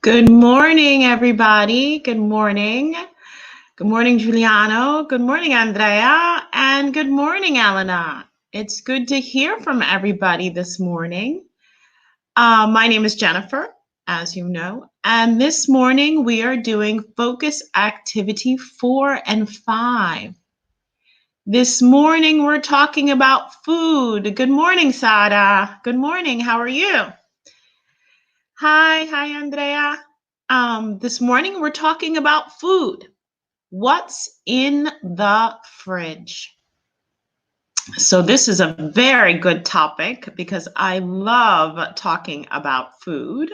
Good morning, everybody. Good morning. Good morning, Giuliano. Good morning, Andrea. And good morning, Elena. It's good to hear from everybody this morning. My name is Jennifer, as you know, and this morning we are doing focus activity 4 and 5. This morning we're talking about food. Good morning, Sara. Good morning. How are you? Hi, Andrea. This morning we're talking about food. What's in the fridge? So this is a very good topic because I love talking about food.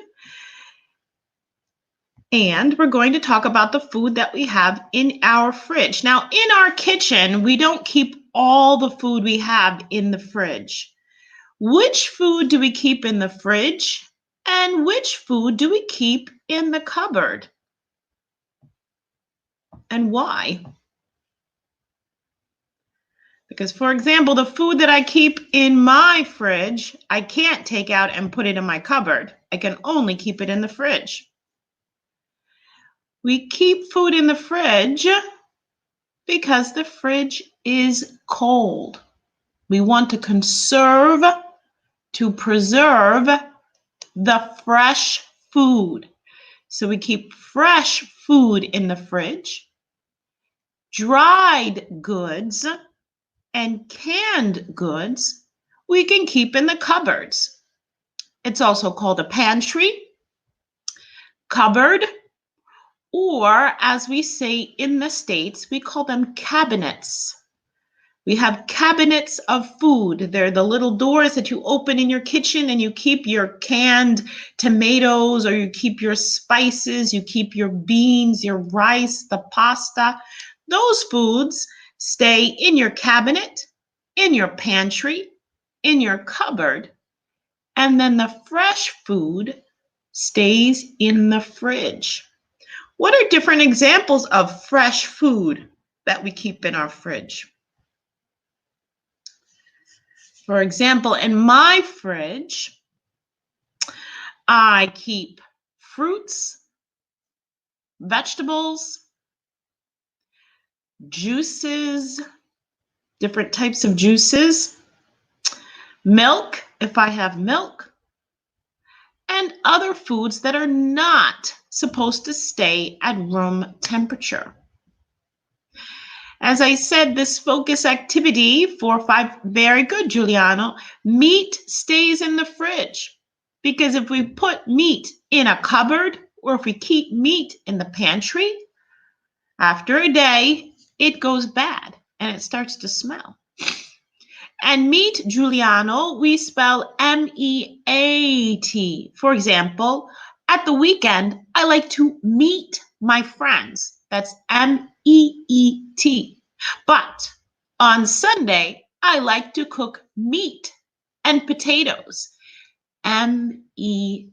And we're going to talk about the food that we have in our fridge. Now, in our kitchen, we don't keep all the food we have in the fridge. Which food do we keep in the fridge? And which food do we keep in the cupboard? And why? Because, for example, the food that I keep in my fridge, I can't take out and put it in my cupboard. I can only keep it in the fridge. We keep food in the fridge because the fridge is cold. We want to conserve, to preserve the fresh food. So we keep fresh food in the fridge. Dried goods and canned goods we can keep in the cupboards. It's also called a pantry, cupboard, or as we say in the States, we call them cabinets. We have cabinets of food. They're the little doors that you open in your kitchen and you keep your canned tomatoes, or you keep your spices, you keep your beans, your rice, the pasta. Those foods stay in your cabinet, in your pantry, in your cupboard, and then the fresh food stays in the fridge. What are different examples of fresh food that we keep in our fridge? For example, in my fridge, I keep fruits, vegetables, juices, different types of juices, milk, if I have milk, and other foods that are not supposed to stay at room temperature. As I said, this focus activity 4 or 5, very good, Giuliano. Meat stays in the fridge because if we put meat in a cupboard or if we keep meat in the pantry, after a day, it goes bad and it starts to smell. And meat, Giuliano, we spell M-E-A-T. For example, at the weekend, I like to meet my friends. That's M-E-E-T. But on Sunday, I like to cook meat and potatoes. M-E-A-T.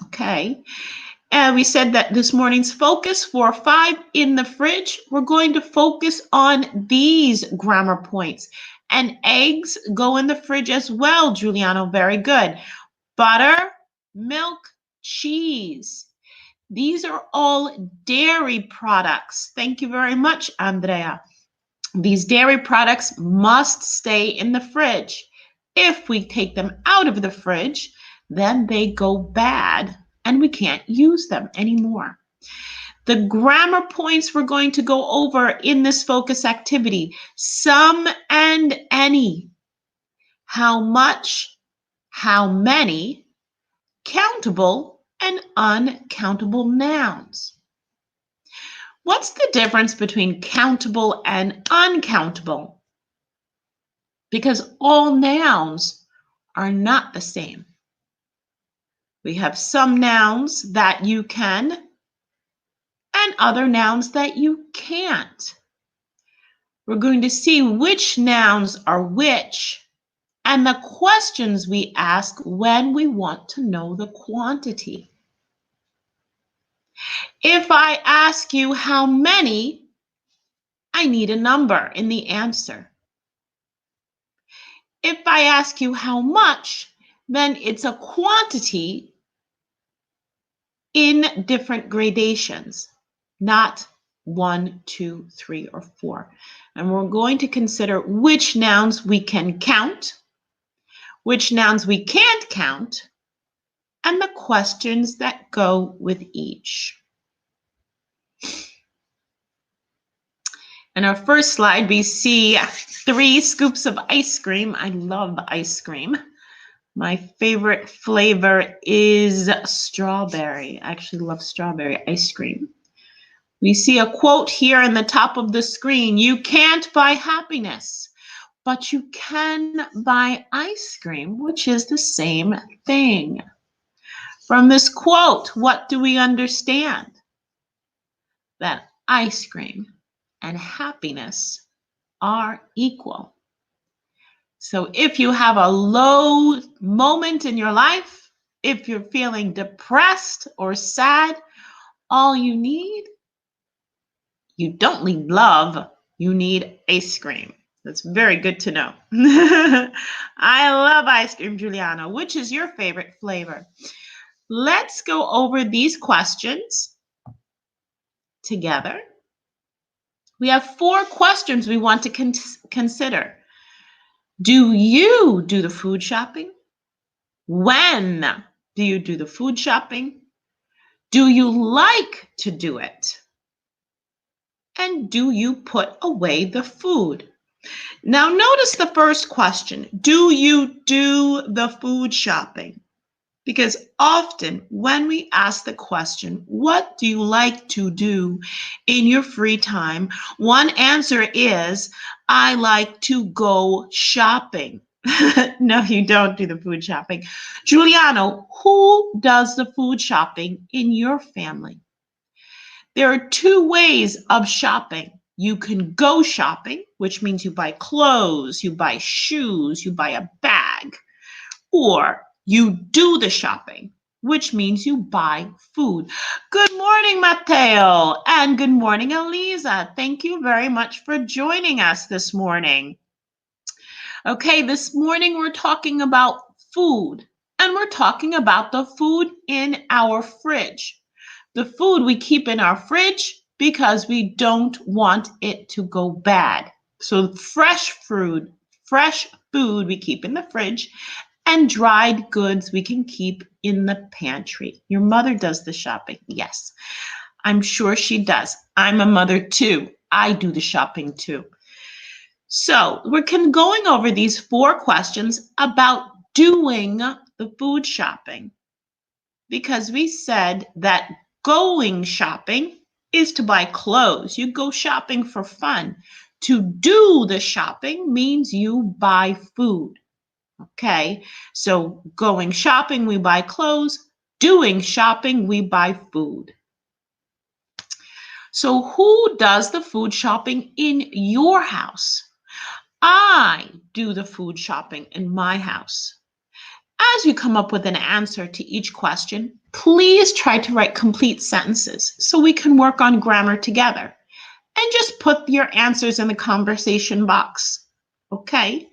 Okay. And we said that this morning's focus 4 or 5 in the fridge, we're going to focus on these grammar points. And eggs go in the fridge as well, Giuliano, very good. Butter, milk, cheese. These are all dairy products. Thank you very much, Andrea. These dairy products must stay in the fridge. If we take them out of the fridge, then they go bad and we can't use them anymore. The grammar points we're going to go over in this focus activity: some and any, how much, how many, countable and uncountable nouns. What's the difference between countable and uncountable? Because all nouns are not the same. We have some nouns that you can and other nouns that you can't. We're going to see which nouns are which and the questions we ask when we want to know the quantity. If I ask you how many, I need a number in the answer. If I ask you how much, then it's a quantity in different gradations, not 1, 2, 3, or 4. And we're going to consider which nouns we can count, which nouns we can't count, and the questions that go with each. In our first slide, we see 3 scoops of ice cream. I love ice cream. My favorite flavor is strawberry. I actually love strawberry ice cream. We see a quote here in the top of the screen. You can't buy happiness, but you can buy ice cream, which is the same thing. From this quote, what do we understand? That ice cream and happiness are equal. So if you have a low moment in your life, if you're feeling depressed or sad, all you don't need love, you need ice cream. That's very good to know. I love ice cream, Giuliano. Which is your favorite flavor? Let's go over these questions together. We have 4 questions we want to consider. Do you do the food shopping? When do you do the food shopping? Do you like to do it? And do you put away the food? Now notice the first question. Do you do the food shopping? Because often when we ask the question, what do you like to do in your free time? One answer is, I like to go shopping. No, you don't do the food shopping. Giuliano, who does the food shopping in your family? There are 2 ways of shopping. You can go shopping, which means you buy clothes, you buy shoes, you buy a bag, or you do the shopping, which means you buy food. Good morning, Matteo, and good morning, Eliza. Thank you very much for joining us this morning. Okay, this morning we're talking about food, and we're talking about the food in our fridge. The food we keep in our fridge because we don't want it to go bad. So fresh food we keep in the fridge, and dried goods we can keep in the pantry. Your mother does the shopping. Yes, I'm sure she does. I'm a mother too. I do the shopping too. So we're going over these 4 questions about doing the food shopping, because we said that going shopping is to buy clothes. You go shopping for fun. To do the shopping means you buy food. Okay, so going shopping, we buy clothes. Doing shopping, we buy food. So who does the food shopping in your house? I do the food shopping in my house. As you come up with an answer to each question, please try to write complete sentences so we can work on grammar together. And just put your answers in the conversation box. Okay?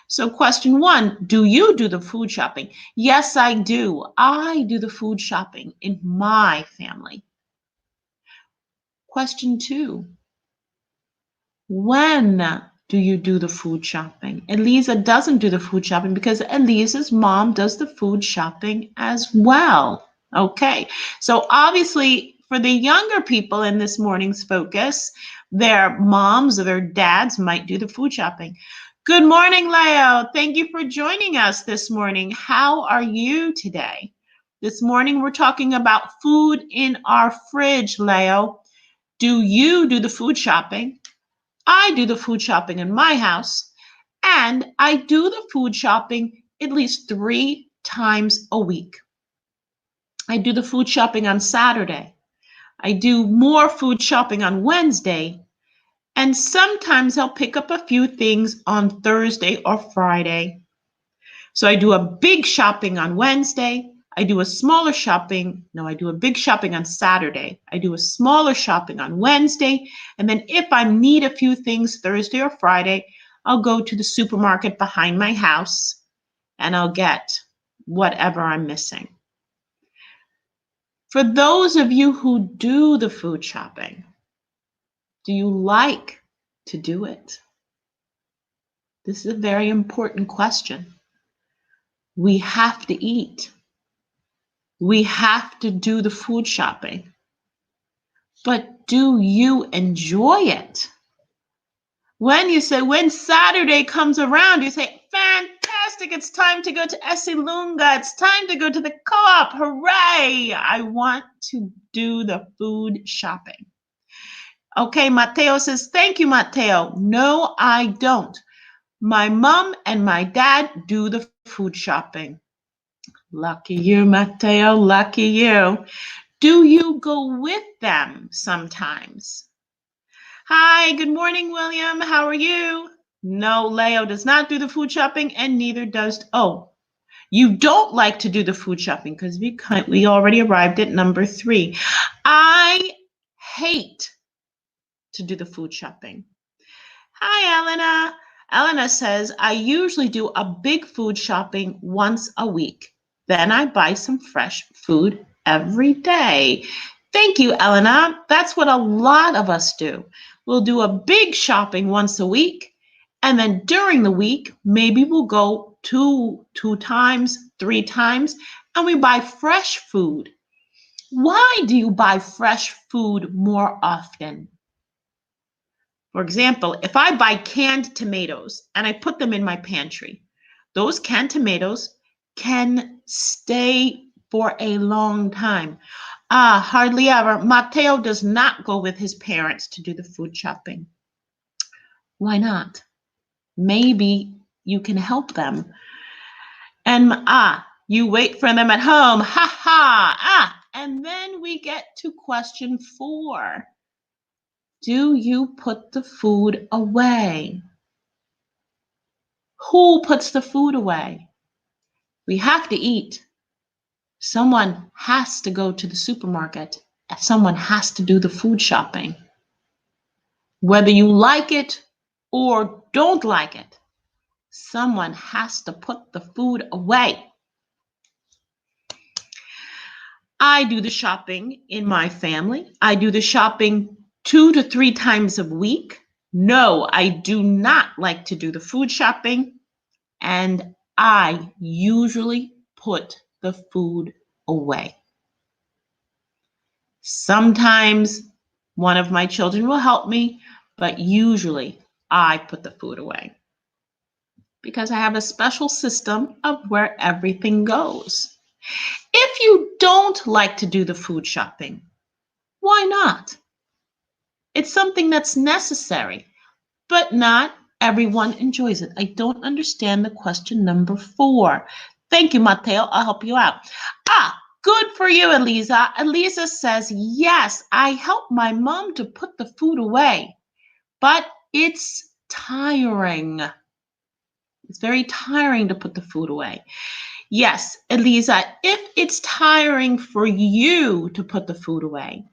So question 1, do you do the food shopping? Yes, I do. I do the food shopping in my family. Question 2, when do you do the food shopping? Elisa doesn't do the food shopping because Elisa's mom does the food shopping as well. Okay, so obviously for the younger people in this morning's focus, their moms or their dads might do the food shopping. Good morning, Leo. Thank you for joining us this morning. How are you today? This morning we're talking about food in our fridge, Leo. Do you do the food shopping? I do the food shopping in my house, and I do the food shopping at least 3 times a week. I do the food shopping on Saturday. I do more food shopping on Wednesday, and sometimes I'll pick up a few things on Thursday or Friday. So I do a big shopping on Wednesday. I do a smaller shopping. No, I do a big shopping on Saturday. I do a smaller shopping on Wednesday. And then if I need a few things Thursday or Friday, I'll go to the supermarket behind my house and I'll get whatever I'm missing. For those of you who do the food shopping, do you like to do it? This is a very important question. We have to eat. We have to do the food shopping. But do you enjoy it? When Saturday comes around, you say, fantastic, it's time to go to Essilunga. It's time to go to the co-op. Hooray! I want to do the food shopping. Okay, Mateo says, thank you, Mateo. No, I don't. My mom and my dad do the food shopping. Lucky you, Mateo, lucky you. Do you go with them sometimes? Hi, good morning, William. How are you? No, Leo does not do the food shopping, and neither does, you don't like to do the food shopping because we already arrived at number 3. I hate to do the food shopping. Hi, Elena. Elena says, I usually do a big food shopping once a week. Then I buy some fresh food every day. Thank you, Elena. That's what a lot of us do. We'll do a big shopping once a week, and then during the week, maybe we'll go two times, 3 times, and we buy fresh food. Why do you buy fresh food more often? For example, if I buy canned tomatoes and I put them in my pantry, those canned tomatoes can stay for a long time. Hardly ever. Mateo does not go with his parents to do the food shopping. Why not? Maybe you can help them. And you wait for them at home. Ha ha. And then we get to question 4. Do you put the food away? Who puts the food away? We have to eat. Someone has to go to the supermarket. Someone has to do the food shopping. Whether you like it or don't like it, someone has to put the food away. I do the shopping in my family. I do the shopping 2 to 3 times a week. No, I do not like to do the food shopping, and I usually put the food away. Sometimes one of my children will help me, but usually I put the food away because I have a special system of where everything goes. If you don't like to do the food shopping, why not? It's something that's necessary, but not everyone enjoys it. I don't understand the question number 4. Thank you, Mateo. I'll help you out. Good for you, Elisa. Elisa says, yes, I help my mom to put the food away, but it's tiring. It's very tiring to put the food away. Yes, Elisa, if it's tiring for you to put the food away,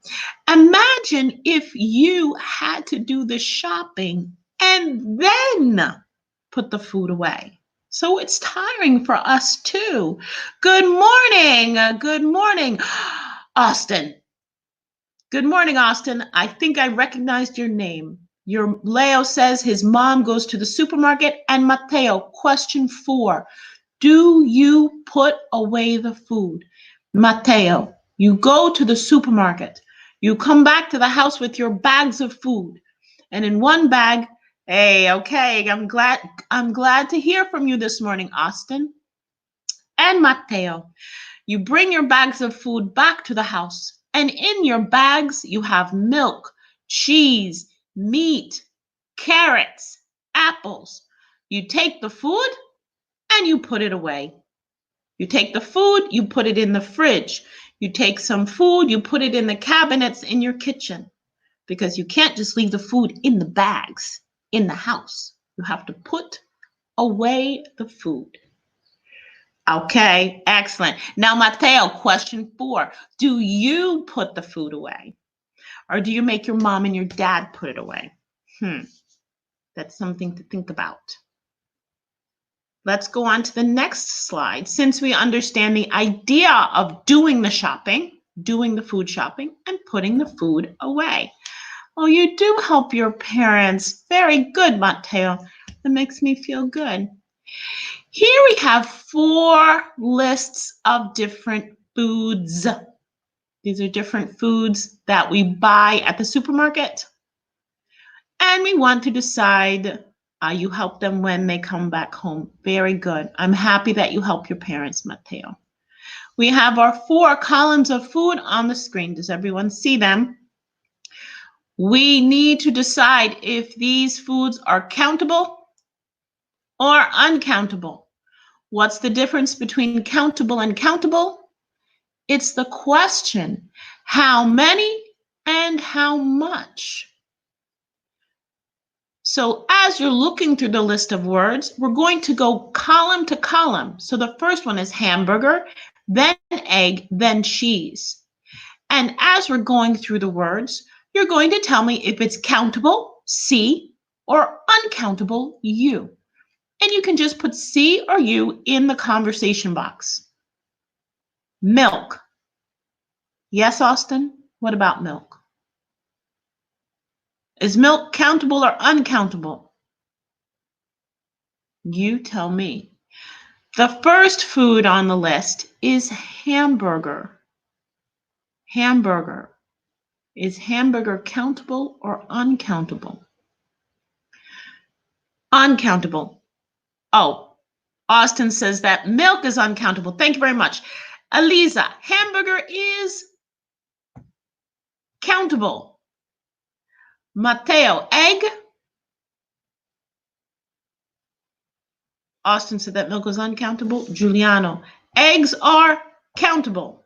imagine if you had to do the shopping and then put the food away. So it's tiring for us too. Good morning. Good morning, Austin. Good morning, Austin. I think I recognized your name. Your Leo says his mom goes to the supermarket. And Mateo, question 4. Do you put away the food? Mateo, you go to the supermarket. You come back to the house with your bags of food. And in one bag, hey, okay, I'm glad to hear from you this morning, Austin. And Mateo, you bring your bags of food back to the house. And in your bags, you have milk, cheese, meat, carrots, apples. You take the food and you put it away. You take the food, you put it in the fridge. You take some food, you put it in the cabinets in your kitchen, because you can't just leave the food in the bags in the house. You have to put away the food. Okay, excellent. Now, Mateo, question 4. Do you put the food away? Or do you make your mom and your dad put it away? That's something to think about. Let's go on to the next slide. Since we understand the idea of doing the shopping, doing the food shopping, and putting the food away. Oh, you do help your parents. Very good, Matteo. That makes me feel good. Here we have 4 lists of different foods. These are different foods that we buy at the supermarket. And we want to decide, you help them when they come back home. Very good. I'm happy that you help your parents, Matteo. We have our 4 columns of food on the screen. Does everyone see them? We need to decide if these foods are countable or uncountable. What's the difference between countable and countable? It's the question, how many and how much? So as you're looking through the list of words, we're going to go column to column. So the first one is hamburger, then egg, then cheese. And as we're going through the words, you're going to tell me if it's countable, C, or uncountable, U. And you can just put C or U in the conversation box. Milk. Yes, Austin? What about milk? Is milk countable or uncountable? You tell me. The first food on the list is hamburger. Hamburger. Is hamburger countable or uncountable? Uncountable. Oh, Austin says that milk is uncountable. Thank you very much. Eliza, hamburger is countable. Matteo, egg. Austin said that milk is uncountable. Giuliano, eggs are countable.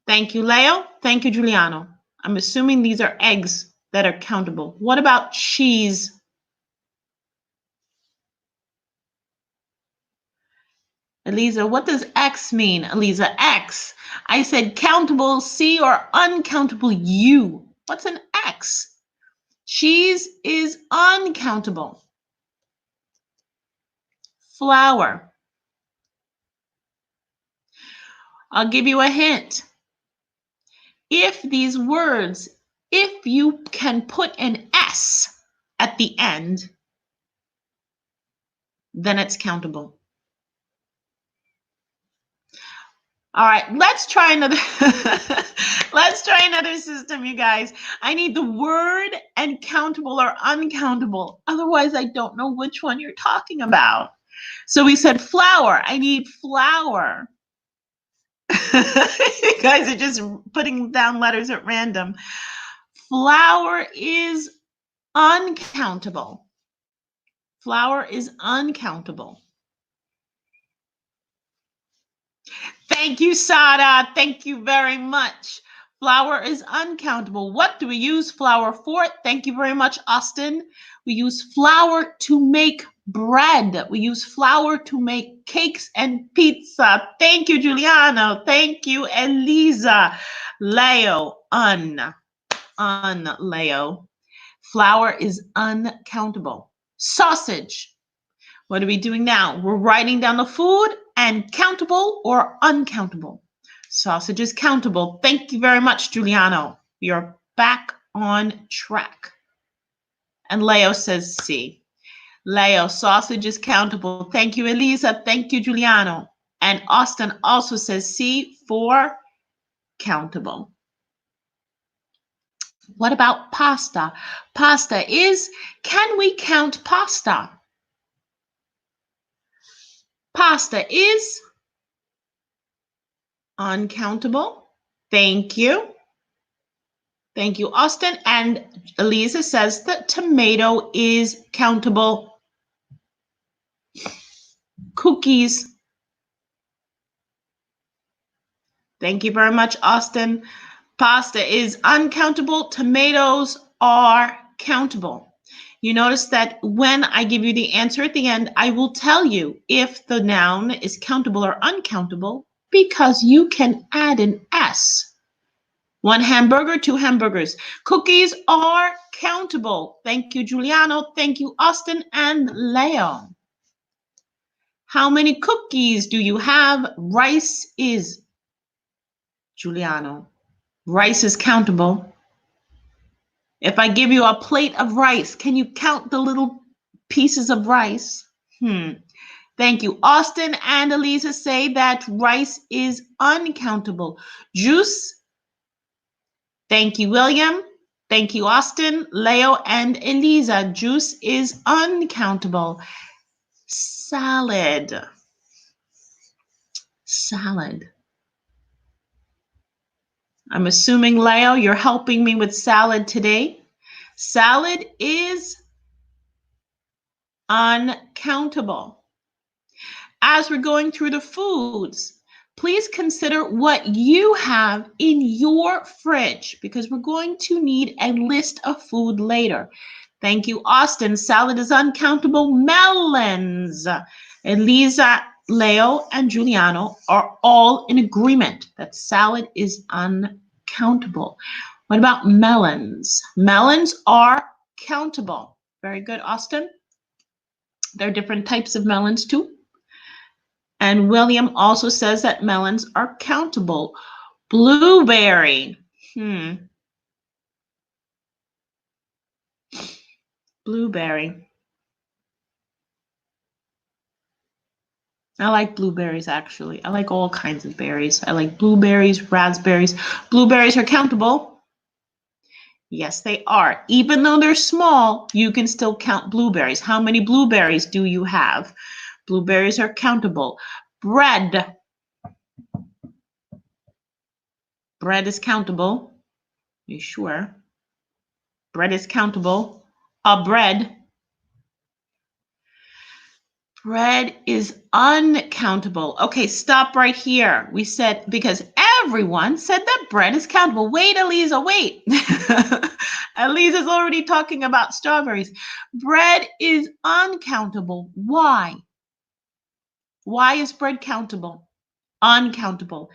Thank you, Leo. Thank you, Giuliano. I'm assuming these are eggs that are countable. What about cheese? Eliza, what does X mean? Eliza, X. I said countable C or uncountable U. What's an X? Cheese is uncountable. Flour. I'll give you a hint. If these words, if you can put an S at the end, then it's countable. All right, let's try another let's try another system, you guys. I need the word and countable or uncountable. Otherwise, I don't know which one you're talking about. So we said flour. I need flour. You guys are just putting down letters at random. Flour is uncountable. Flour is uncountable. Thank you, Sada. Thank you very much. Flour is uncountable. What do we use flour for? Thank you very much, Austin. We use flour to make bread. We use flour to make cakes and pizza. Thank you, Giuliano. Thank you, Eliza. Leo, Leo. Flour is uncountable. Sausage. What are we doing now? We're writing down the food and countable or uncountable. Sausage is countable. Thank you very much, Giuliano. We are back on track. And Leo says C. Leo, sausage is countable. Thank you, Elisa. Thank you, Giuliano. And Austin also says C for countable. What about pasta? Pasta is, can we count pasta? Pasta is uncountable. Thank you. Thank you, Austin. And Elisa says that tomato is countable. Cookies. Thank you very much, Austin. Pasta is uncountable. Tomatoes are countable. You notice that when I give you the answer at the end, I will tell you if the noun is countable or uncountable because you can add an S. 1 hamburger, 2 hamburgers. Cookies are countable. Thank you, Giuliano. Thank you, Austin and Leo. How many cookies do you have? Rice is Giuliano. Rice is countable. If I give you a plate of rice, can you count the little pieces of rice? Thank you. Austin and Elisa say that rice is uncountable. Juice. Thank you, William. Thank you, Austin, Leo, and Elisa. Juice is uncountable. Salad. Salad. I'm assuming, Leo, you're helping me with salad today. Salad is uncountable. As we're going through the foods, please consider what you have in your fridge because we're going to need a list of food later. Thank you, Austin. Salad is uncountable. Melons. Elisa, Leo, and Giuliano are all in agreement that salad is uncountable. What about melons? Melons are countable. Very good, Austin. There are different types of melons too. And William also says that melons are countable. Blueberry. Blueberry. I like blueberries, actually. I like all kinds of berries. I like blueberries, raspberries. Blueberries are countable. Yes, they are. Even though they're small, you can still count blueberries. How many blueberries do you have? Blueberries are countable. Bread. Bread is countable. Are you sure? Bread is countable. Bread. Bread is uncountable. Okay, stop right here. We said, because everyone said that bread is countable. Wait, Elisa, wait. Elisa's already talking about strawberries. Bread is uncountable. Why? Why is bread countable? Uncountable.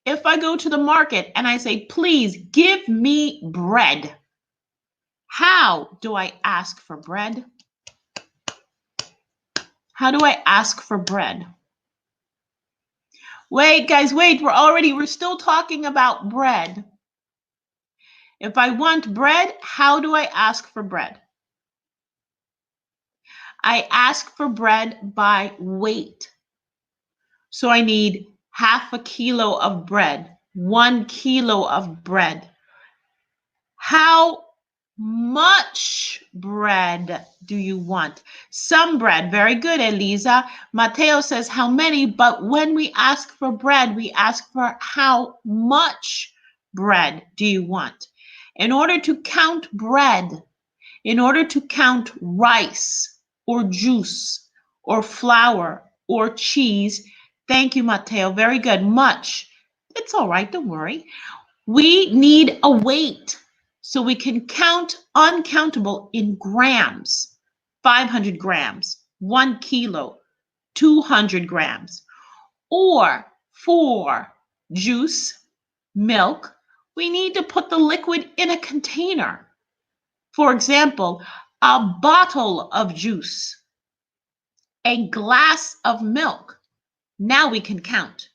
If I go to the market and I say, please give me bread, how do I ask for bread? How do I ask for bread? Wait, guys, wait. We're still talking about bread. If I want bread, how do I ask for bread? I ask for bread by weight. So I need half a kilo of bread, 1 kilo of bread. How much bread do you want? Some bread. Very good, Elisa. Mateo says how many, but when we ask for bread, we ask for how much bread do you want? In order to count bread, in order to count rice or juice or flour or cheese, thank you, Mateo. Very good. Much. It's all right. Don't worry. We need a weight. So we can count uncountable in grams, 500 grams, 1 kilo, 200 grams. Or for juice, milk, we need to put the liquid in a container. For example, a bottle of juice, a glass of milk. Now we can count.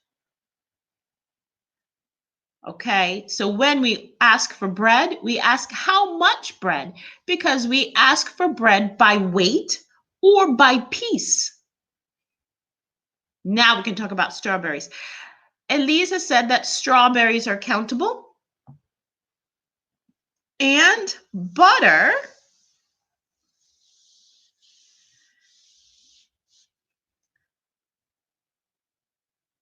Okay, so when we ask for bread, we ask how much bread, because we ask for bread by weight or by piece. Now we can talk about strawberries. Elisa said that strawberries are countable. And butter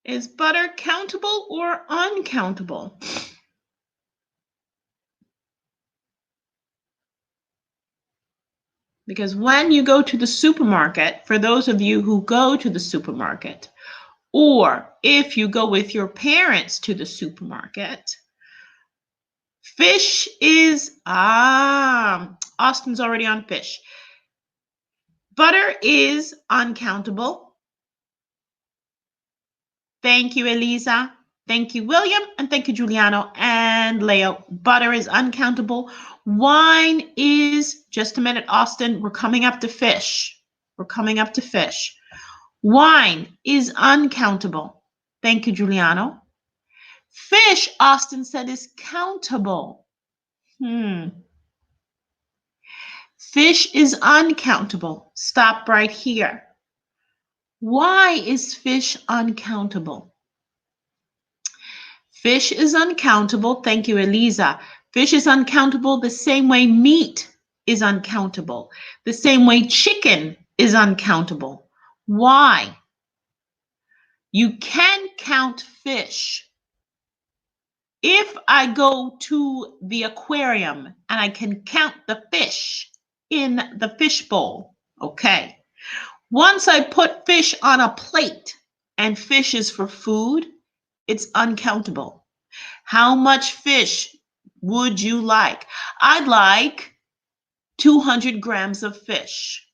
is butter countable or uncountable? Because when you go to the supermarket, for those of you who go to the supermarket, or if you go with your parents to the supermarket, fish is, Austin's already on fish. Butter is uncountable. Thank you, Elisa. Thank you, William. And thank you, Giuliano and Leo. Butter is uncountable. Wine is, just a minute, Austin, we're coming up to fish. We're coming up to fish. Wine is uncountable. Thank you, Giuliano. Fish, Austin said, is countable. Fish is uncountable. Stop right here. Why is fish uncountable? Fish is uncountable. Thank you, Eliza. Fish is uncountable the same way meat is uncountable, the same way chicken is uncountable. Why? You can count fish. If I go to the aquarium and I can count the fish in the fish bowl, okay. Once I put fish on a plate and fish is for food, it's uncountable. How much fish would you like? I'd like 200 grams of fish.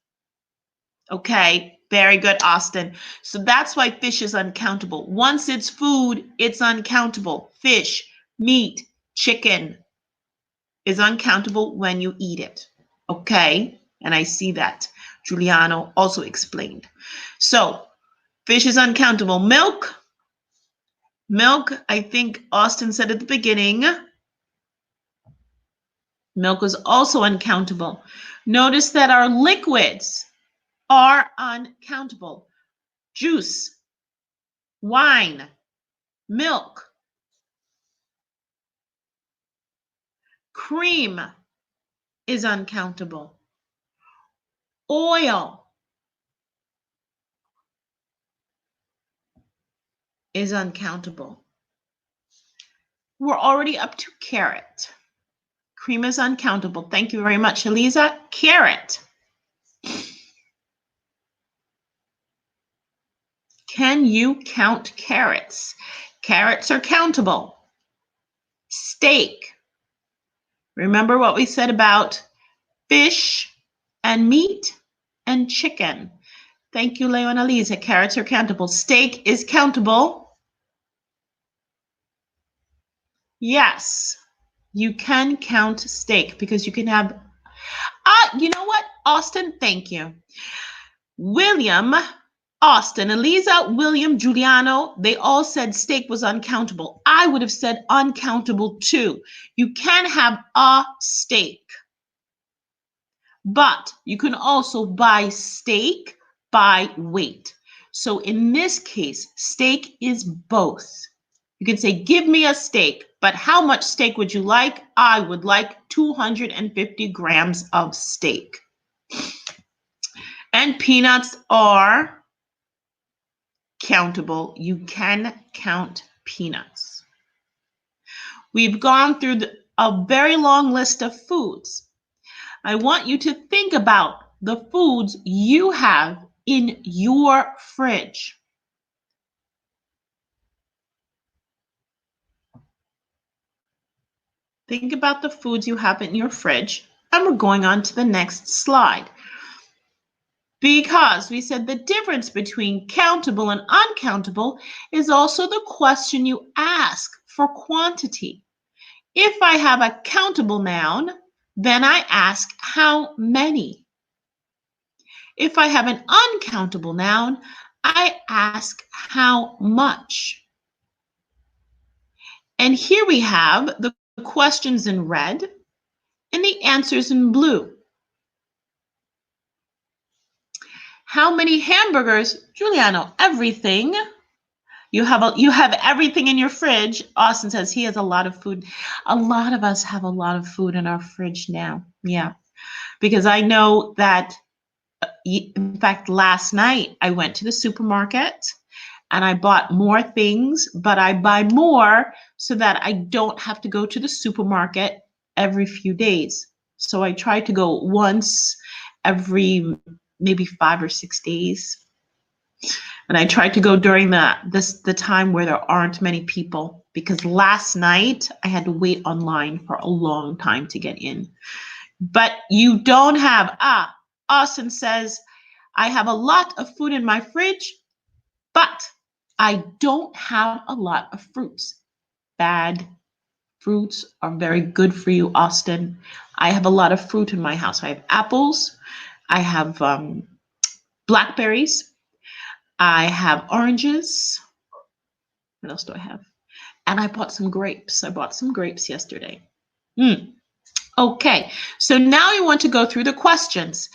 Okay, very good, Austin. So that's why fish is uncountable. Once it's food, it's uncountable. Fish, meat, chicken is uncountable when you eat it. Okay, and I see that Giuliano also explained. So fish is uncountable. Milk, I think Austin said at the beginning, milk is also uncountable. Notice that our liquids are uncountable. Juice, wine, milk, cream is uncountable. Oil is uncountable. We're already up to carrot. Cream is uncountable. Thank you very much, Eliza. Carrot. Can you count carrots? Carrots are countable. Steak. Remember what we said about fish and meat and chicken. Thank you, Leo and Eliza. Carrots are countable. Steak is countable. Yes, you can count steak because you can have, you know what, Austin, thank you. William, Austin, Eliza, William, Giuliano, they all said steak was uncountable. I would have said uncountable too. You can have a steak, but you can also buy steak by weight. So in this case, steak is both. You can say, give me a steak, but how much steak would you like? I would like 250 grams of steak. And peanuts are countable. You can count peanuts. We've gone through a very long list of foods. I want you to think about the foods you have in your fridge. Think about the foods you have in your fridge, and we're going on to the next slide. Because we said the difference between countable and uncountable is also the question you ask for quantity. If I have a countable noun, then I ask how many. If I have an uncountable noun, I ask how much. And here we have the questions in red and the answers in blue. How many hamburgers? Giuliano, everything. You have everything in your fridge. Austin says he has a lot of food. A lot of us have a lot of food in our fridge now. Yeah, because I know that, in fact, last night I went to the supermarket and I bought more things, but I buy more so that I don't have to go to the supermarket every few days. So I try to go once every maybe 5 or 6 days. And I try to go during the time where there aren't many people, because last night I had to wait online for a long time to get in. But you don't have, Austin says, I have a lot of food in my fridge, but I don't have a lot of fruits. Bad. Fruits are very good for you, Austin. I have a lot of fruit in my house. I have apples. I have blackberries. I have oranges. What else do I have? And I bought some grapes. I bought some grapes yesterday. Okay, so now we want to go through the questions.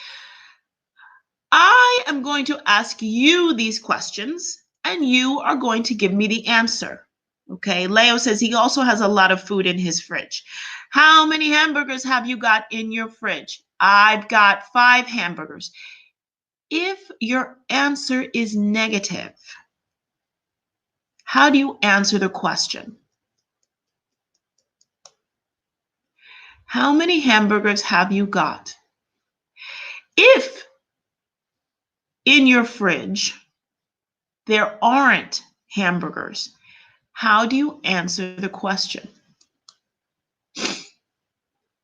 I am going to ask you these questions, and you are going to give me the answer. Okay, Leo says he also has a lot of food in his fridge. How many hamburgers have you got in your fridge? I've got 5 hamburgers. If your answer is negative, how do you answer the question? How many hamburgers have you got? If in your fridge there aren't hamburgers, how do you answer the question?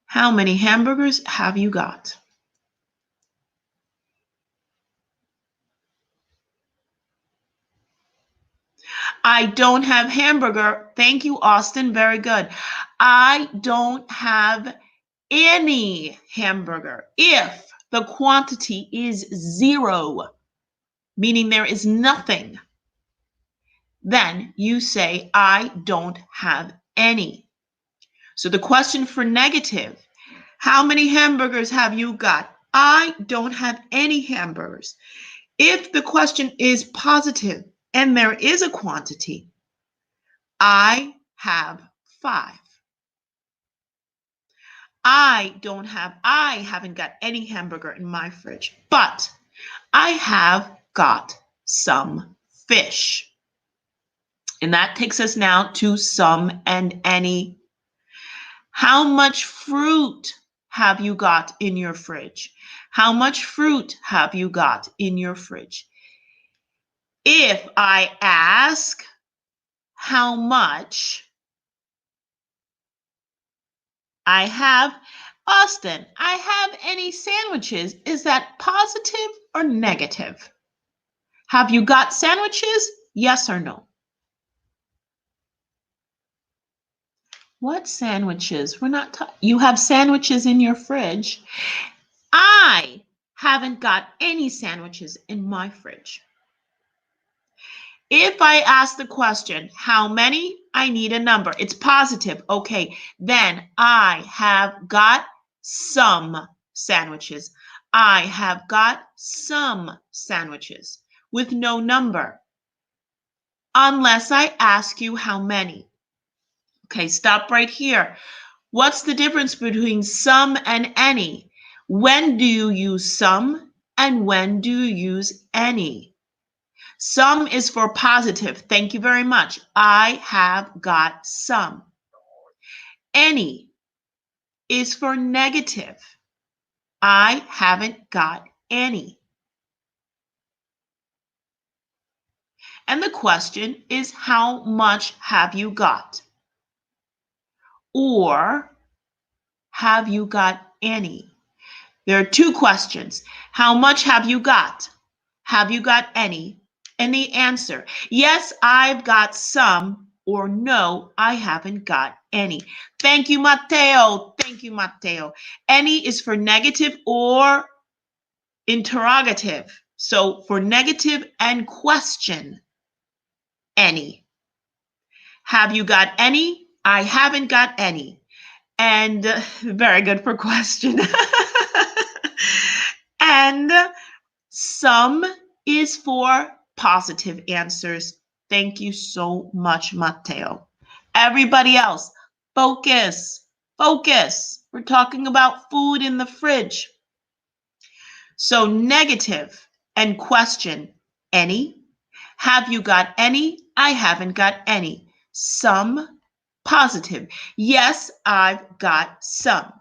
How many hamburgers have you got? I don't have hamburger. Thank you, Austin. Very good. I don't have any hamburger. If the quantity is 0, meaning there is nothing, then you say, I don't have any. So the question for negative, how many hamburgers have you got? I don't have any hamburgers. If the question is positive and there is a quantity, I have 5. I haven't got any hamburger in my fridge, but I have got some fish. And that takes us now to some and any. How much fruit have you got in your fridge? How much fruit have you got in your fridge? If I ask how much I have, Austin, I have any sandwiches. Is that positive or negative? Have you got sandwiches? Yes or no? What sandwiches? We're not you have sandwiches in your fridge. I haven't got any sandwiches in my fridge. If I ask the question, how many? I need a number. It's positive. Okay, then I have got some sandwiches. I have got some sandwiches with no number. Unless I ask you how many. Okay, stop right here. What's the difference between some and any? When do you use some and when do you use any? Some is for positive. Thank you very much. I have got some. Any is for negative. I haven't got any. And the question is, how much have you got? Or have you got any? There are 2 questions. How much have you got? Have you got any? And the answer, yes, I've got some, or no, I haven't got any. Thank you, Matteo. Thank you, Matteo. Any is for negative or interrogative. So for negative and question, any. Have you got any? I haven't got any. And very good for question. And some is for positive answers. Thank you so much, Matteo. Everybody else, focus, focus. We're talking about food in the fridge. So negative and question, any. Have you got any? I haven't got any. Some, positive. Yes, I've got some.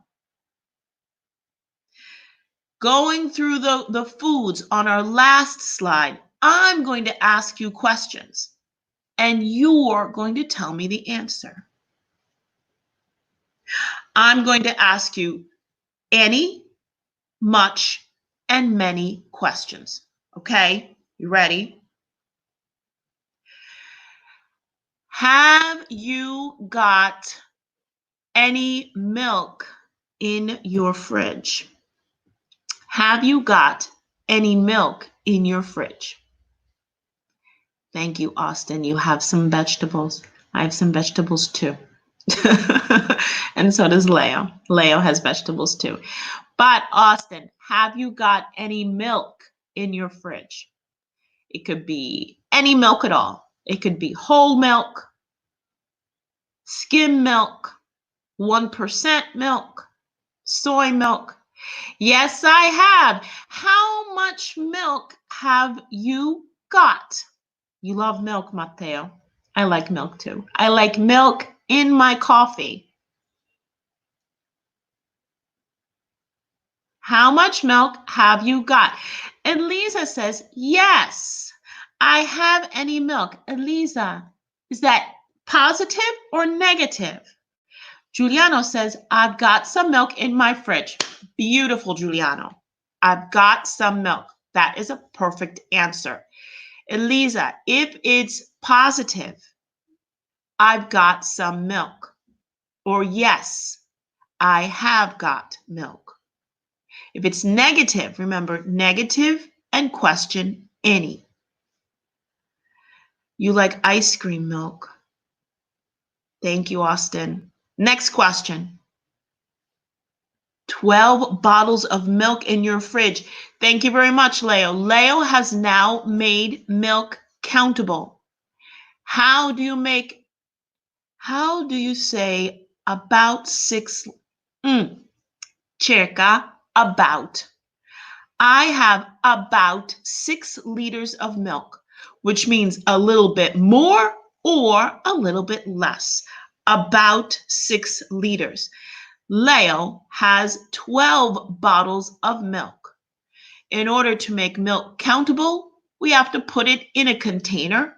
Going through the foods on our last slide, I'm going to ask you questions, and you're going to tell me the answer. I'm going to ask you any, much, and many questions. Okay, you ready? Have you got any milk in your fridge? Have you got any milk in your fridge? Thank you, Austin. You have some vegetables. I have some vegetables too. And so does Leo. Leo has vegetables too. But Austin, have you got any milk in your fridge? It could be any milk at all. It could be whole milk, skim milk, 1% milk, soy milk. Yes, I have. How much milk have you got? You love milk, Mateo. I like milk too. I like milk in my coffee. How much milk have you got? Elisa says, yes, I have any milk. Elisa, is that positive or negative? Giuliano says, I've got some milk in my fridge. Beautiful, Giuliano. I've got some milk. That is a perfect answer. Elisa, if it's positive, I've got some milk. Or yes, I have got milk. If it's negative, remember negative and question any. You like ice cream milk. Thank you, Austin. Next question. 12 bottles of milk in your fridge. Thank you very much, Leo. Leo has now made milk countable. How do you say about 6? Circa, about. I have about 6 liters of milk, which means a little bit more or a little bit less. About 6 liters. Leo has 12 bottles of milk. In order to make milk countable, we have to put it in a container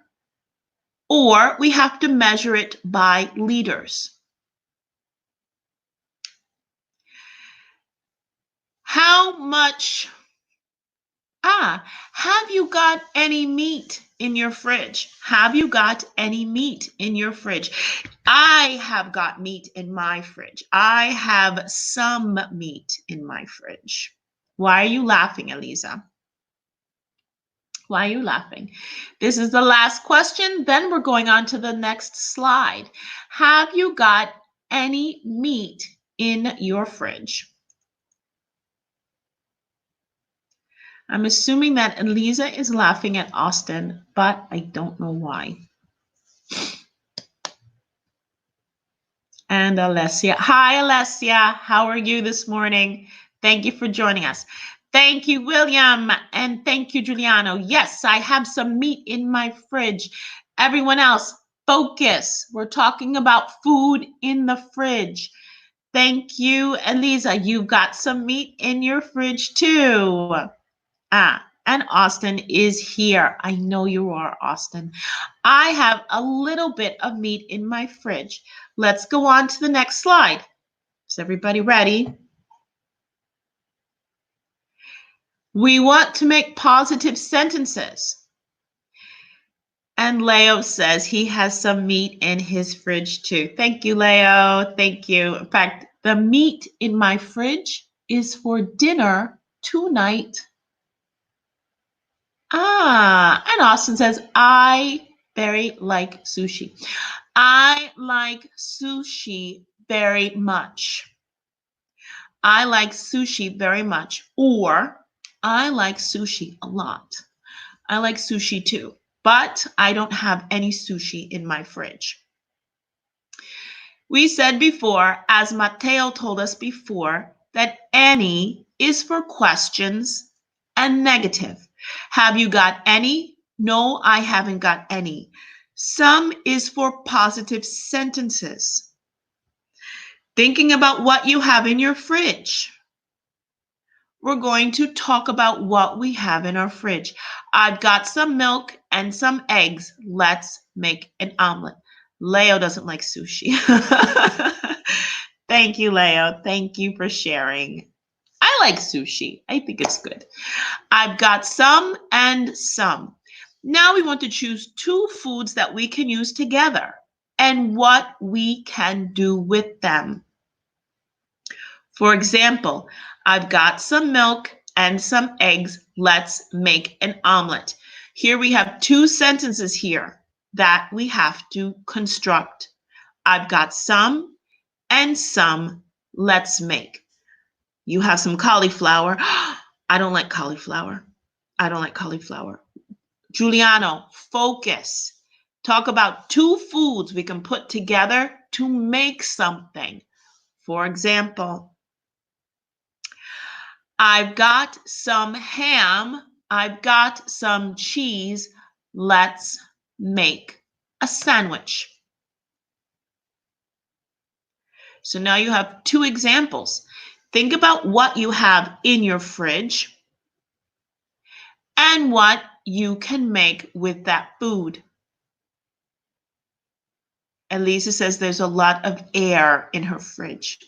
or we have to measure it by liters. How much? Have you got any meat in your fridge? Have you got any meat in your fridge? I have got meat in my fridge. I have some meat in my fridge. Why are you laughing, Elisa? Why are you laughing? This is the last question. Then we're going on to the next slide. Have you got any meat in your fridge? I'm assuming that Elisa is laughing at Austin, but I don't know why. And Alessia. Hi, Alessia. How are you this morning? Thank you for joining us. Thank you, William. And thank you, Giuliano. Yes, I have some meat in my fridge. Everyone else, focus. We're talking about food in the fridge. Thank you, Elisa. You've got some meat in your fridge too. And Austin is here. I know you are, Austin. I have a little bit of meat in my fridge. Let's go on to the next slide. Is everybody ready? We want to make positive sentences. And Leo says he has some meat in his fridge too. Thank you, Leo. Thank you. In fact, the meat in my fridge is for dinner tonight. And Austin says, I very like sushi. I like sushi very much. I like sushi very much. Or I like sushi a lot. I like sushi too, but I don't have any sushi in my fridge. We said before, as Mateo told us before, that any is for questions and negative. Have you got any? No, I haven't got any. Some is for positive sentences. Thinking about what you have in your fridge. We're going to talk about what we have in our fridge. I've got some milk and some eggs. Let's make an omelet. Leo doesn't like sushi. Thank you, Leo. Thank you for sharing. I like sushi. I think it's good. I've got some and some. Now we want to choose 2 foods that we can use together and what we can do with them. For example, I've got some milk and some eggs. Let's make an omelet. Here we have 2 sentences here. that we have to construct. I've got some and some. Let's make. You have some cauliflower. I don't like cauliflower. I don't like cauliflower. Giuliano, focus. Talk about two foods we can put together to make something. For example, I've got some ham. I've got some cheese. Let's make a sandwich. So now you have two examples. Think about what you have in your fridge and what you can make with that food. Elisa says there's a lot of air in her fridge.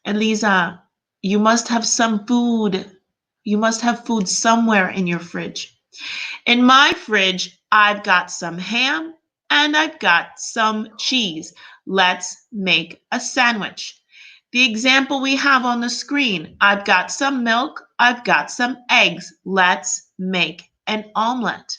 Elisa, you must have some food. You must have food somewhere in your fridge. In my fridge, I've got some ham and I've got some cheese. Let's make a sandwich. The example we have on the screen, I've got some milk, I've got some eggs. Let's make an omelet.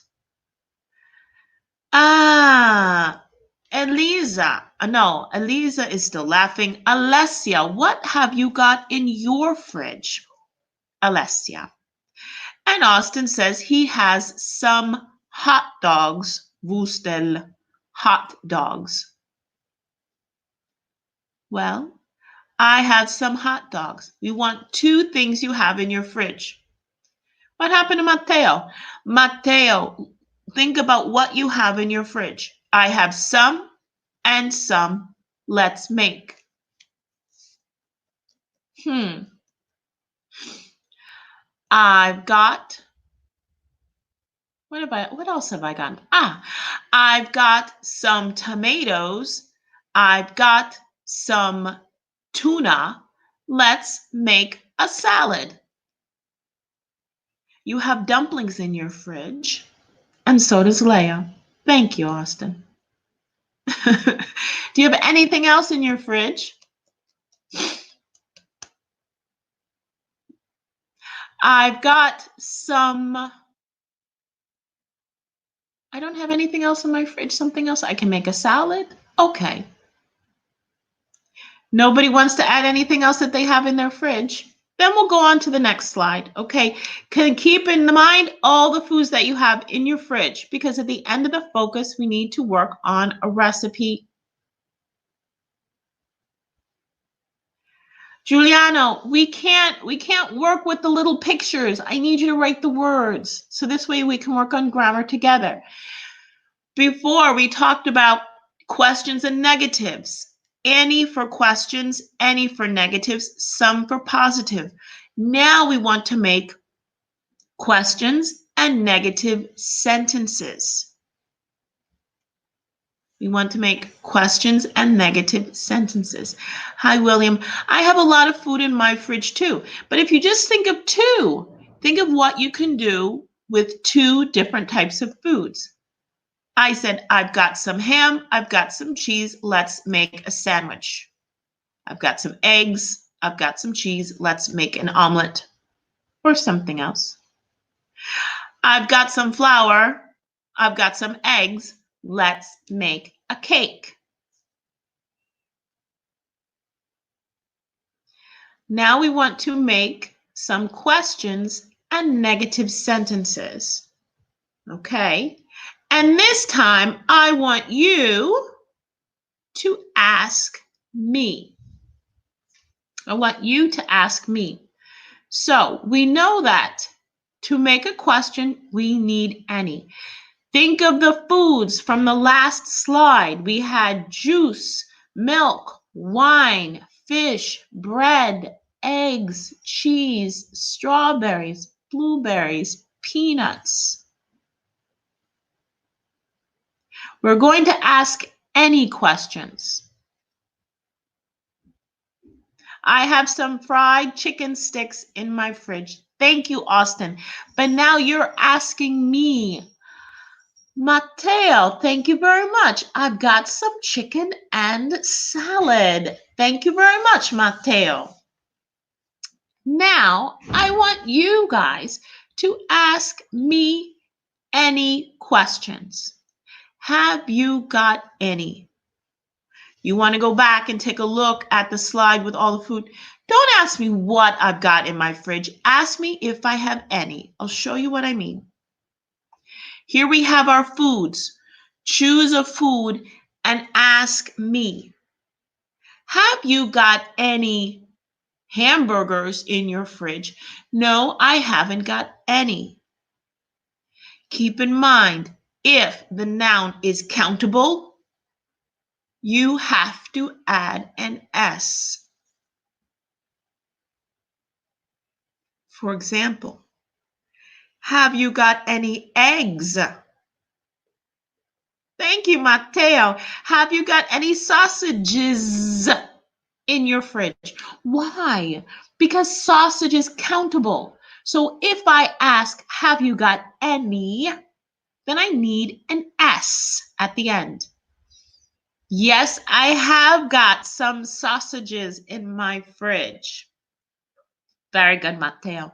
Elisa. No, Elisa is still laughing. Alessia, what have you got in your fridge? Alessia. And Austin says he has some hot dogs. Wustel, hot dogs. Well, I have some hot dogs. We want two things you have in your fridge. What happened to Matteo? Matteo, think about what you have in your fridge. I have some and some. Let's make. I've got, what else have I got? I've got some tomatoes. I've got some tuna. Let's make a salad. You have dumplings in your fridge, and so does Leah. Thank you, Austin. Do you have anything else in your fridge? I've got some, I don't have anything else in my fridge. Something else. I can make a salad. Okay. Nobody wants to add anything else that they have in their fridge. Then we'll go on to the next slide. Okay. Can keep in mind all the foods that you have in your fridge, because at the end of the focus, we need to work on a recipe. Giuliano, we can't work with the little pictures. I need you to write the words. So this way we can work on grammar together. Before we talked about questions and negatives. Any for questions, any for negatives, some for positive. Now we want to make questions and negative sentences. We want to make questions and negative sentences. Hi, William. I have a lot of food in my fridge too. But if you just think of two, think of what you can do with two different types of foods. I said, I've got some ham. I've got some cheese. Let's make a sandwich. I've got some eggs. I've got some cheese. Let's make an omelet or something else. I've got some flour. I've got some eggs. Let's make a cake. Now we want to make some questions and negative sentences. Okay. And this time I want you to ask me. I want you to ask me. So we know that to make a question, we need any. Think of the foods from the last slide. We had juice, milk, wine, fish, bread, eggs, cheese, strawberries, blueberries, peanuts. We're going to ask any questions. I have some fried chicken sticks in my fridge. Thank you, Austin. But now you're asking me. Matteo, thank you very much. I've got some chicken and salad. Thank you very much, Matteo. Now, I want you guys to ask me any questions. Have you got any? You want to go back and take a look at the slide with all the food? Don't ask me what I've got in my fridge. Ask me if I have any. I'll show you what I mean. Here we have our foods. Choose a food and ask me. Have you got any hamburgers in your fridge? No, I haven't got any. Keep in mind, if the noun is countable, you have to add an S. For example, have you got any eggs? Thank you, Matteo. Have you got any sausages in your fridge? Why? Because sausage is countable. So if I ask, have you got any? Then I need an S at the end. Yes, I have got some sausages in my fridge. Very good, Matteo.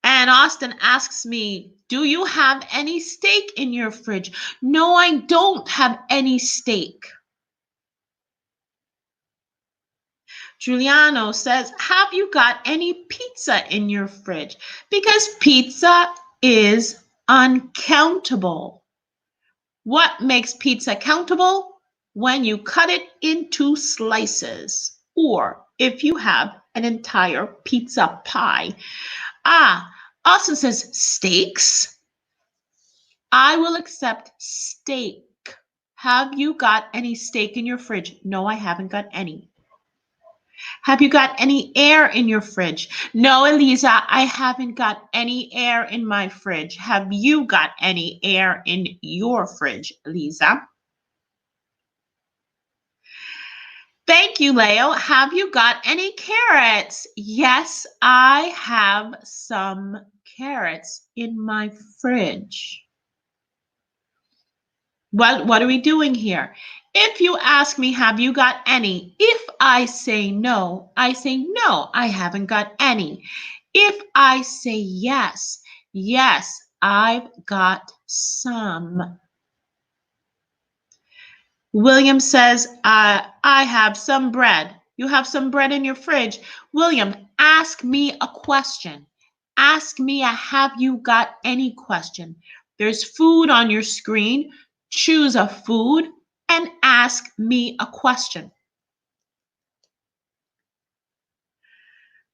And Austin asks me, do you have any steak in your fridge? No, I don't have any steak. Giuliano says, have you got any pizza in your fridge? Because pizza is uncountable. What makes pizza countable? When you cut it into slices, or if you have an entire pizza pie. Austin says steaks. I will accept steak. Have you got any steak in your fridge? No, I haven't got any. Have you got any air in your fridge? No, Eliza, I haven't got any air in my fridge. Have you got any air in your fridge, Eliza? Thank you, Leo. Have you got any carrots? Yes, I have some carrots in my fridge. What are we doing here? If you ask me, have you got any? If I say no, I say no, I haven't got any. If I say yes, yes, I've got some. William says, I have some bread. You have some bread in your fridge. William, ask me a question. Ask me a have you got any question. There's food on your screen. Choose a food and ask me a question.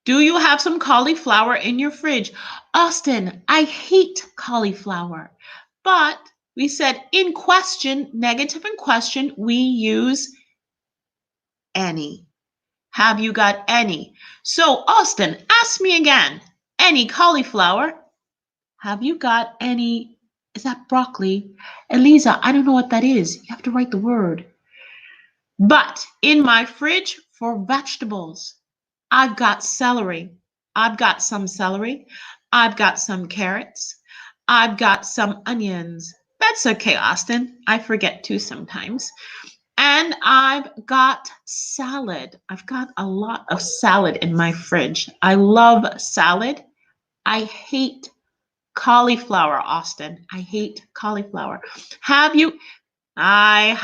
Do you have some cauliflower in your fridge? Austin, I hate cauliflower. But we said in question, negative in question, we use any. Have you got any? So Austin, ask me again. Any cauliflower? Have you got any? Is that broccoli? Eliza, I don't know what that is. You have to write the word. But in my fridge for vegetables, I've got celery. I've got some celery. I've got some carrots. I've got some onions. That's okay, Austin. I forget too sometimes. And I've got salad. I've got a lot of salad in my fridge. I love salad. I hate cauliflower, Austin. I hate cauliflower. Have you? Hi,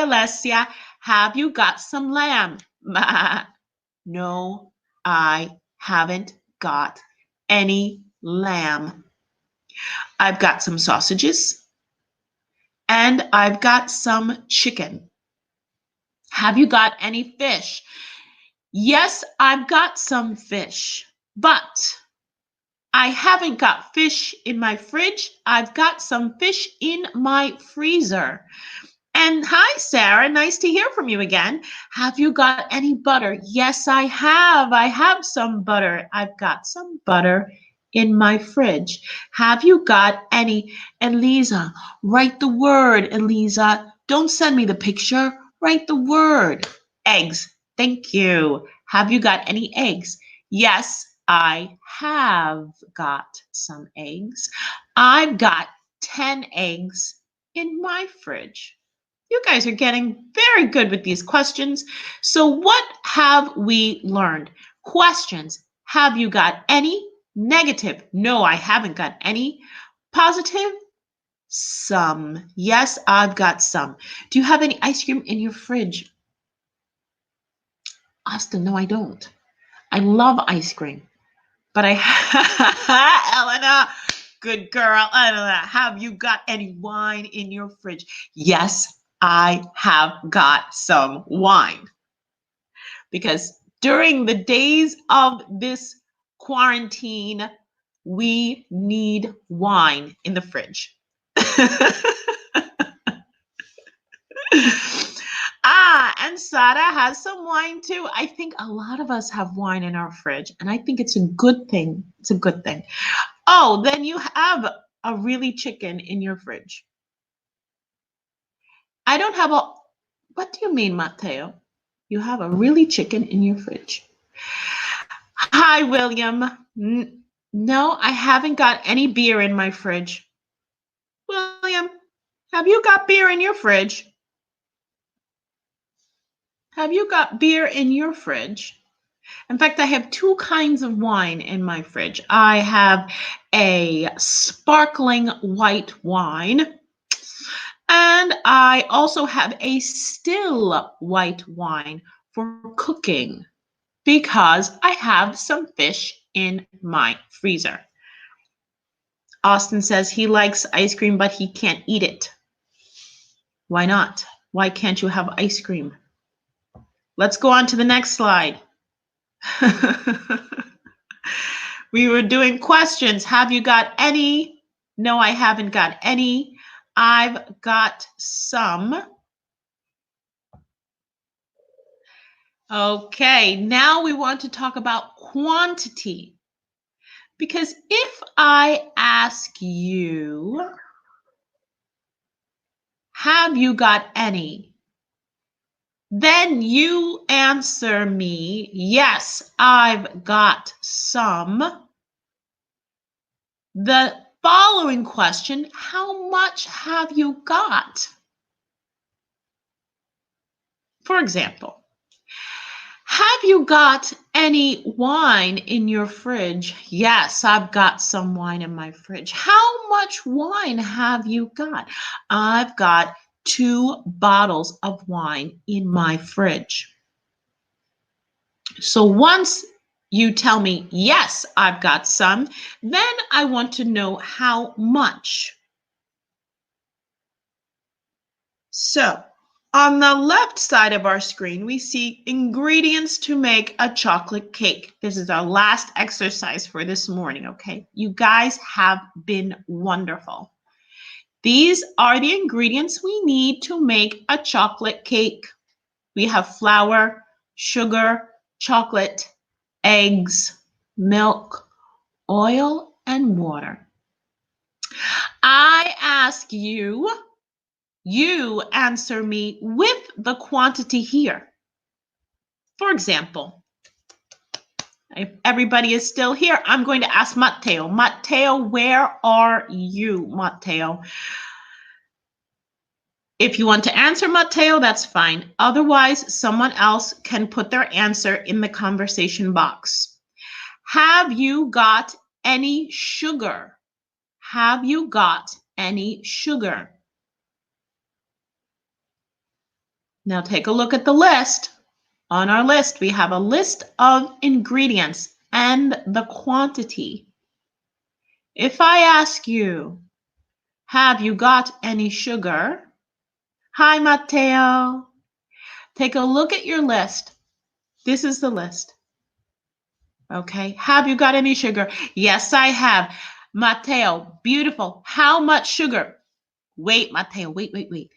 Alessia. Have you got some lamb? No, I haven't got any lamb. I've got some sausages and I've got some chicken. Have you got any fish? Yes, I've got some fish, but I haven't got fish in my fridge. I've got some fish in my freezer. And hi, Sarah. Nice to hear from you again. Have you got any butter? Yes, I have. I have some butter. I've got some butter in my fridge. Have you got any? Eliza, write the word, Eliza. Don't send me the picture. Write the word. Eggs. Thank you. Have you got any eggs? Yes, I have got some eggs. I've got 10 eggs in my fridge. You guys are getting very good with these questions. So what have we learned? Questions. Have you got any? Negative. No, I haven't got any. Positive. some. Yes, I've got some. Do you have any ice cream in your fridge? Austin, no, I don't. I love ice cream, but I Elena, good girl. Elena, have you got any wine in your fridge? Yes, I have got some wine. Because during the days of this quarantine, we need wine in the fridge. And Sada has some wine too. I think a lot of us have wine in our fridge, and I think it's a good thing. It's a good thing. Oh, then you have a really chicken in your fridge. I don't have a. What do you mean, Mateo? You have a really chicken in your fridge. Hi, William. No, I haven't got any beer in my fridge. William, have you got beer in your fridge? Have you got beer in your fridge? In fact, I have two kinds of wine in my fridge. I have a sparkling white wine, and I also have a still white wine for cooking because I have some fish in my freezer. Austin says he likes ice cream, but he can't eat it. Why not? Why can't you have ice cream? Let's go on to the next slide. We were doing questions. Have you got any? No, I haven't got any. I've got some. Okay, now we want to talk about quantity. Because if I ask you, have you got any? Then you answer me, yes, I've got some. The following question, how much have you got? For example, have you got any wine in your fridge? Yes, I've got some wine in my fridge. How much wine have you got? I've got 2 bottles of wine in my fridge. So once you tell me, yes, I've got some, then I want to know how much. So on the left side of our screen, we see ingredients to make a chocolate cake. This is our last exercise for this morning, okay? You guys have been wonderful. These are the ingredients we need to make a chocolate cake. We have flour, sugar, chocolate, eggs, milk, oil, and water. I ask you, you answer me with the quantity here. For example, if everybody is still here, I'm going to ask Mateo. Mateo, where are you, Mateo? If you want to answer Mateo, that's fine. Otherwise, someone else can put their answer in the conversation box. Have you got any sugar? Have you got any sugar? Now take a look at the list. On our list, we have a list of ingredients and the quantity. If I ask you, have you got any sugar? Hi, Mateo. Take a look at your list. This is the list. Okay, have you got any sugar? Yes, I have. Mateo, beautiful. How much sugar? Wait, Mateo, wait.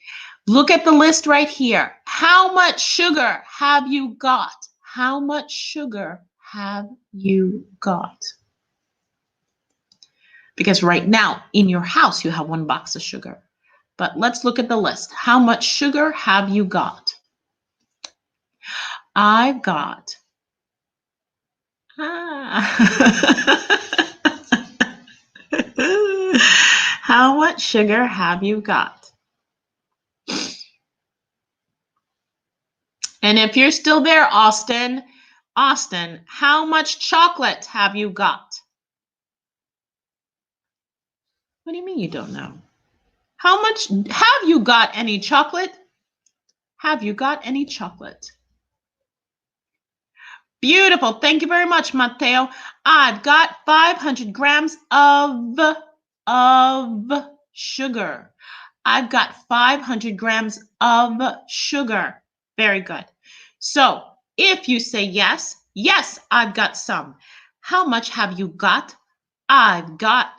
Look at the list right here. How much sugar have you got? How much sugar have you got? Because right now in your house, you have 1 box of sugar. But let's look at the list. How much sugar have you got? I've got. How much sugar have you got? And if you're still there, Austin, how much chocolate have you got? What do you mean you don't know? How much have you got any chocolate? Have you got any chocolate? Beautiful. Thank you very much, Mateo. I've got 500 grams of sugar. I've got 500 grams of sugar. Very good. So if you say yes, yes, I've got some. How much have you got? I've got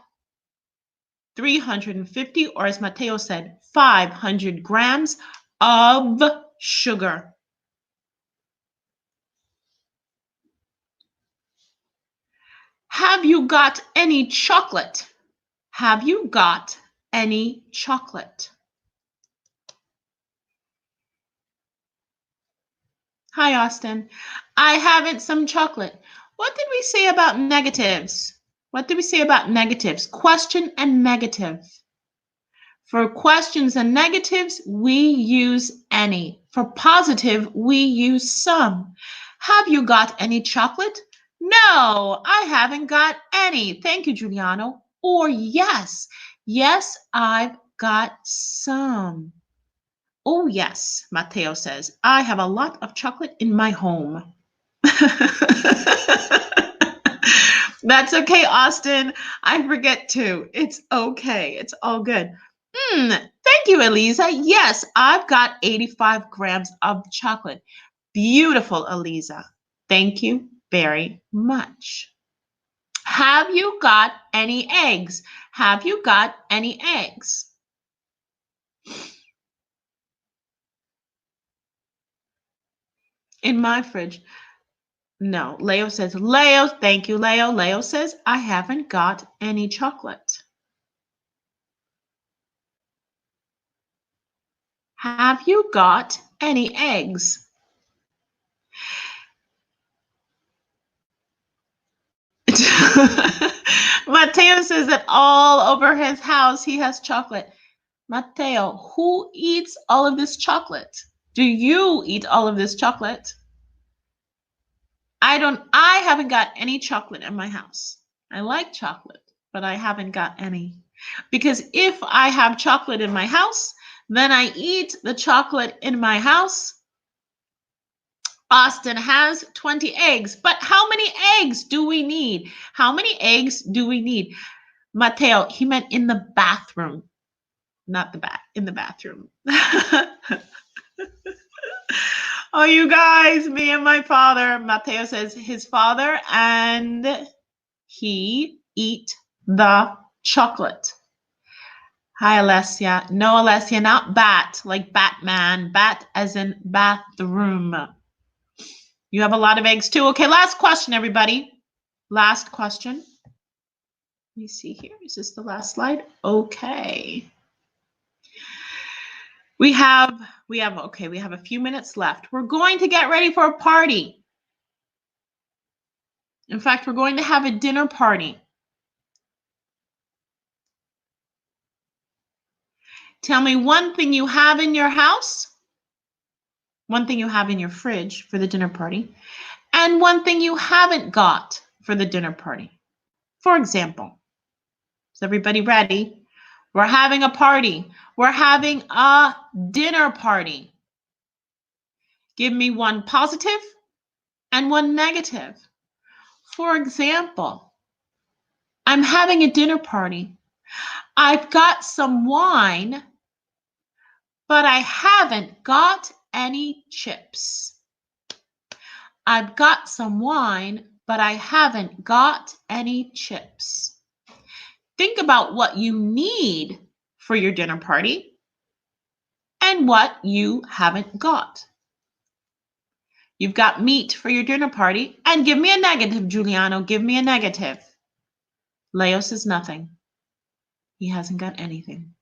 350, or as Mateo said, 500 grams of sugar. Have you got any chocolate? Have you got any chocolate? Hi, Austin. I haven't some chocolate. What did we say about negatives? What did we say about negatives? Question and negative. For questions and negatives, we use any. For positive, we use some. Have you got any chocolate? No, I haven't got any. Thank you, Giuliano. Or yes. Yes, I've got some. Oh, yes, Mateo says, I have a lot of chocolate in my home. That's okay, Austin. I forget too. It's okay. It's all good. Thank you, Eliza. Yes, I've got 85 grams of chocolate. Beautiful, Eliza. Thank you very much. Have you got any eggs? Have you got any eggs? In my fridge. No, Leo says, Leo, thank you, Leo. Leo says, I haven't got any chocolate. Have you got any eggs? Mateo says that all over his house he has chocolate. Mateo, who eats all of this chocolate? Do you eat all of this chocolate? I haven't got any chocolate in my house. I like chocolate, but I haven't got any. Because if I have chocolate in my house, then I eat the chocolate in my house. Austin has 20 eggs, but how many eggs do we need? How many eggs do we need? Mateo, he meant in the bathroom, not the bath, in the bathroom. Oh, you guys, me and my father, Mateo says his father and he eat the chocolate. Hi, Alessia. No, Alessia, not bat, like Batman. Bat as in bathroom. You have a lot of eggs too. Okay, last question, everybody. Last question. Let me see here. Is this the last slide? Okay. We have a few minutes left. We're going to get ready for a party. In fact, we're going to have a dinner party. Tell me one thing you have in your house, one thing you have in your fridge for the dinner party, and one thing you haven't got for the dinner party. For example, is everybody ready? We're having a party. We're having a dinner party. Give me one positive and one negative. For example, I'm having a dinner party. I've got some wine, but I haven't got any chips. I've got some wine, but I haven't got any chips. Think about what you need for your dinner party and what you haven't got. You've got meat for your dinner party, and give me a negative, Giuliano. Give me a negative. Leo says nothing. He hasn't got anything.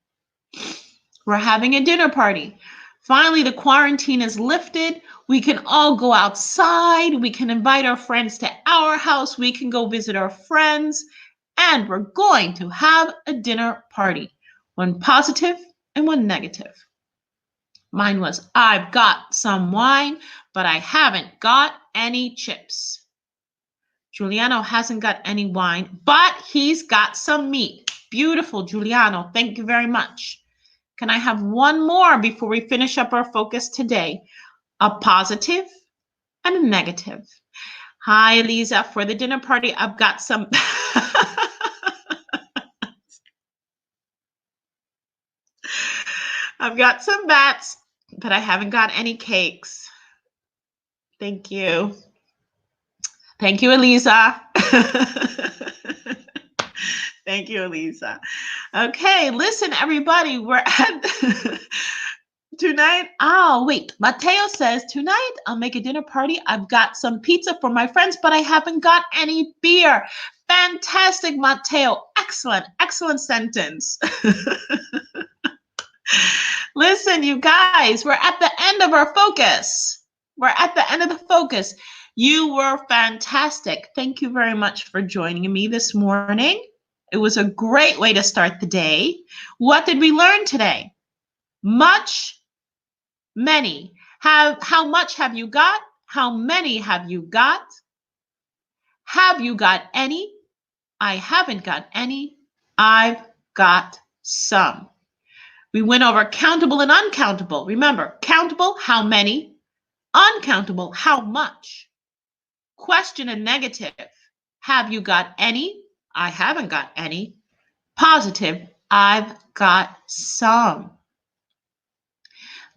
We're having a dinner party. Finally, the quarantine is lifted. We can all go outside. We can invite our friends to our house. We can go visit our friends. And we're going to have a dinner party. One positive and one negative. Mine was, I've got some wine, but I haven't got any chips. Giuliano hasn't got any wine, but he's got some meat. Beautiful, Giuliano. Thank you very much. Can I have one more before we finish up our focus today? A positive and a negative. Hi, Eliza. For the dinner party, I've got some. I've got some bats, but I haven't got any cakes. Thank you. Thank you, Eliza. Thank you, Eliza. Okay, listen, everybody, we're at tonight. Oh, wait. Mateo says, tonight I'll make a dinner party. I've got some pizza for my friends, but I haven't got any beer. Fantastic, Mateo. Excellent, excellent sentence. Listen, you guys, we're at the end of our focus. We're at the end of the focus. You were fantastic. Thank you very much for joining me this morning. It was a great way to start the day. What did we learn today? Much, many. How much have you got? How many have you got? Have you got any? I haven't got any. I've got some. We went over countable and uncountable. Remember, countable, how many? Uncountable, how much? Question and negative. Have you got any? I haven't got any. Positive, I've got some.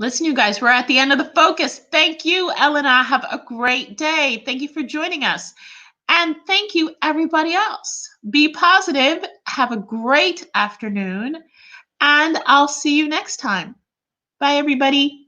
Listen, you guys, we're at the end of the focus. Thank you, Elena. Have a great day. Thank you for joining us. And thank you, everybody else. Be positive. Have a great afternoon. And I'll see you next time. Bye, everybody.